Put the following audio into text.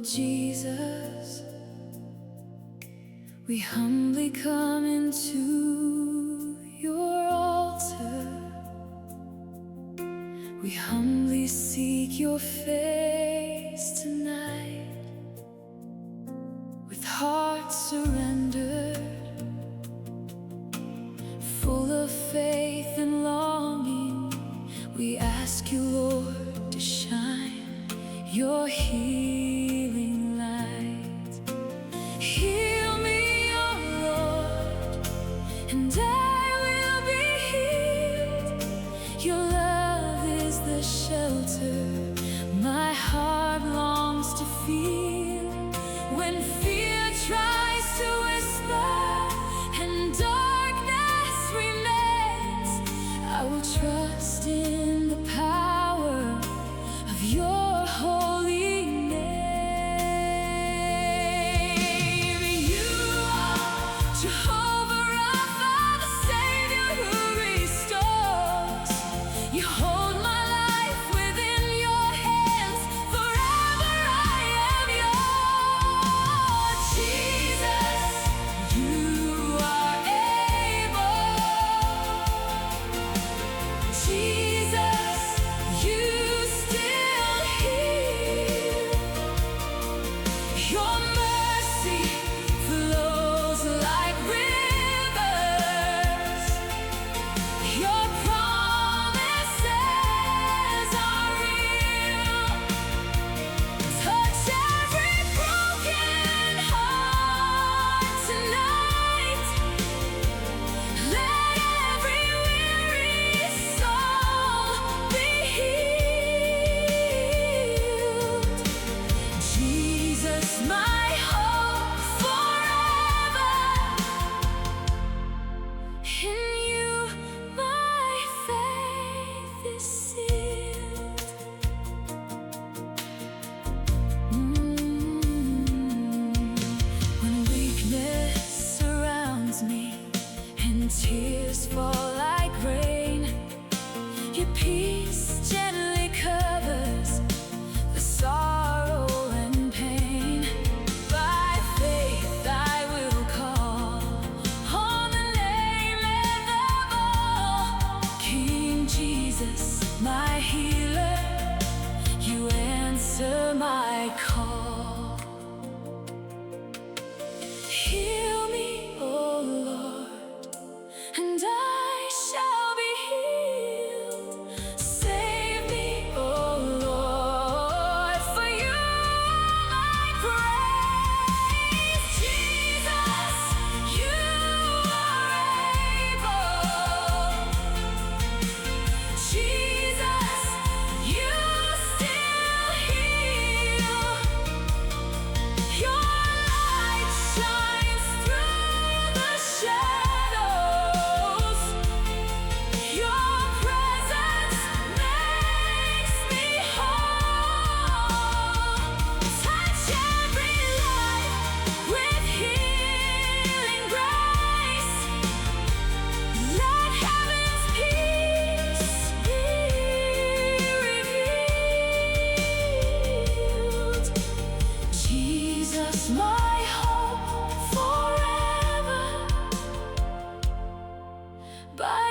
Jesus, we humbly come into your altar. We humbly seek your face tonight. With hearts surrendered, full of faith and longing, we ask you, Lord, to shine your healing light. Heal me, oh Lord, and I will be healed. Your love is the shelter my heart longs to feel. When fear tries to whisper and darkness remains, I will trust in the power of your holy name. You are Jehovah Rapha, the Savior who restores. You hold my life within your hands. Forever I am yours. Jesus, you are able. Jesus, you still heal. Your mercy flows like rivers. Your promises are real. Touch every broken heart tonight. Let every weary soul be healed. Jesus, my hope forever. In you my faith is sealed. When weakness surrounds me and tears fall like rain, your peace gently covers the sorrow and pain. By faith I will call on the name above all. King Jesus, my healer, you answer my call. Heal me, oh Lord, and I shall be healed. Save me, oh Lord, for you I praise. Jesus, you are able. Jesus, you still heal. Your light shines through the shadows. Your presence makes me whole. Touch every life with healing grace. Let heaven's peace be revealed. Jesus, my hope forever. By